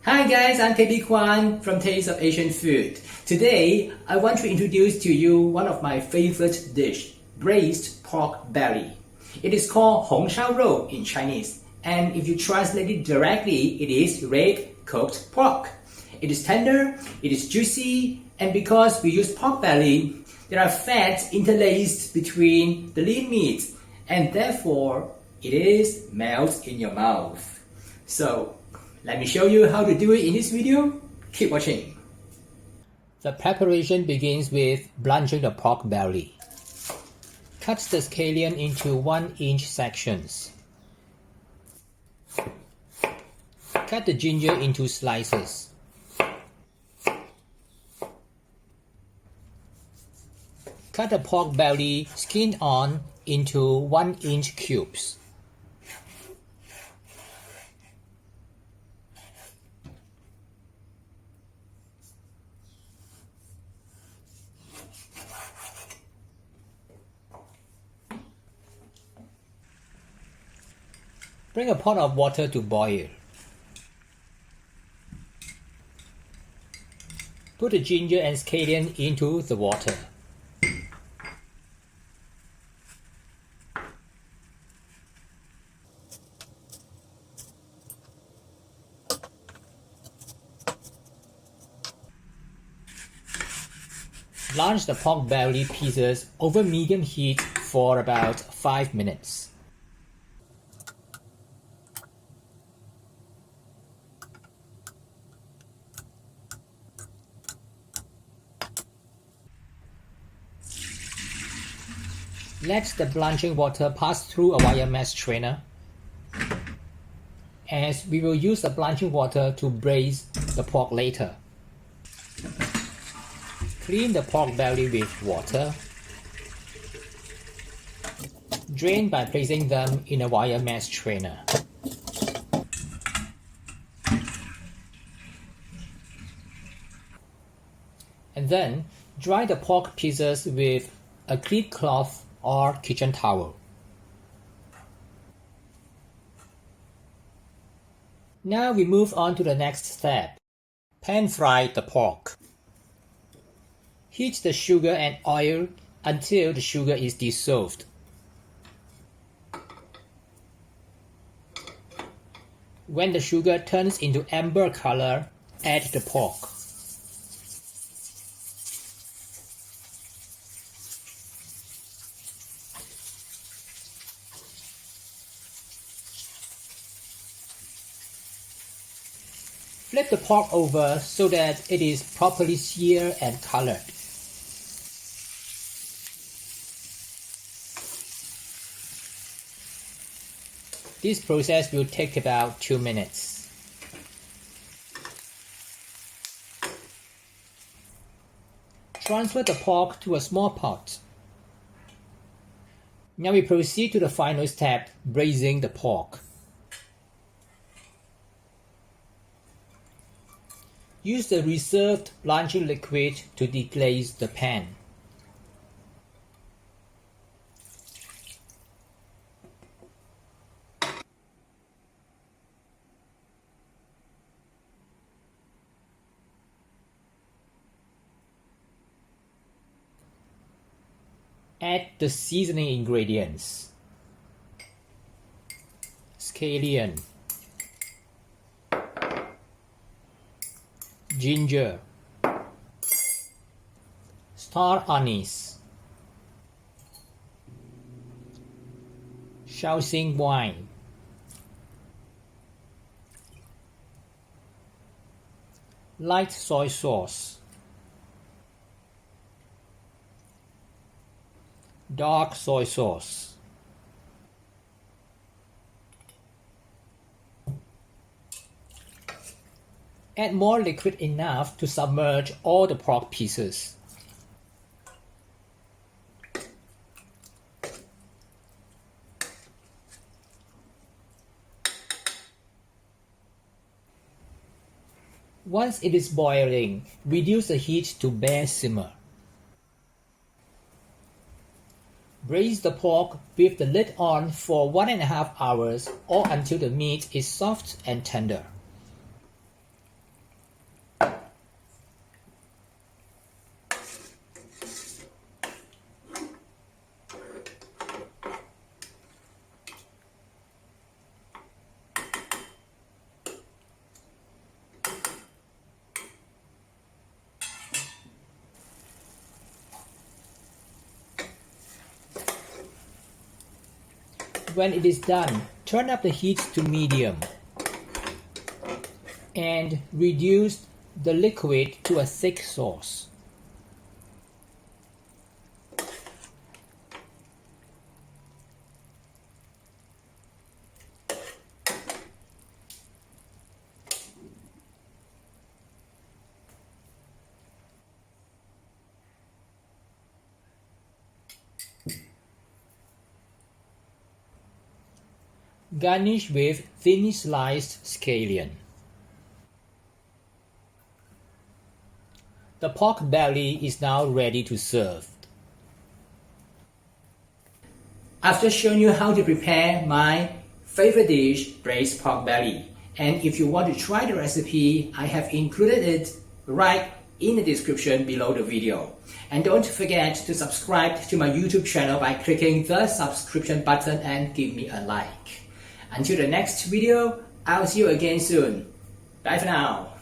Hi guys, I'm K.B. Kwan from Taste of Asian Food. Today, I want to introduce to you one of my favorite dish, braised pork belly. It is called Hong Shao Rou in Chinese, and if you translate it directly, it is red cooked pork. It is tender, it is juicy, and because we use pork belly, there are fats interlaced between the lean meat, and therefore, it is melts in your mouth. So, let me show you how to do it in this video. Keep watching. The preparation begins with blanching the pork belly. Cut the scallion into 1-inch sections. Cut the ginger into slices. Cut the pork belly skin on into 1-inch cubes. Bring a pot of water to boil. Put the ginger and scallion into the water. Blanch the pork belly pieces over medium heat for about 5 minutes. Let the blanching water pass through a wire mesh strainer, as we will use the blanching water to braise the pork later. Clean the pork belly with water. Drain by placing them in a wire mesh strainer. And then dry the pork pieces with a clean cloth or kitchen towel. Now we move on to the next step. Pan fry the pork. Heat the sugar and oil until the sugar is dissolved. When the sugar turns into amber color, add the pork. Flip the pork over so that it is properly seared and colored. This process will take about 2 minutes. Transfer the pork to a small pot. Now we proceed to the final step, braising the pork. Use the reserved blanching liquid to deglaze the pan. Add the seasoning ingredients. Scallion, ginger, star anise, Shaoxing wine, light soy sauce, dark soy sauce, add more liquid enough to submerge all the pork pieces. Once it is boiling, reduce the heat to bare simmer. Braise the pork with the lid on for 1.5 hours or until the meat is soft and tender. When it is done, turn up the heat to medium and reduce the liquid to a thick sauce. Garnish with thinly sliced scallion. The pork belly is now ready to serve. I've just shown you how to prepare my favorite dish, braised pork belly. And if you want to try the recipe, I have included it right in the description below the video. And don't forget to subscribe to my YouTube channel by clicking the subscription button and give me a like. Until the next video, I'll see you again soon. Bye for now.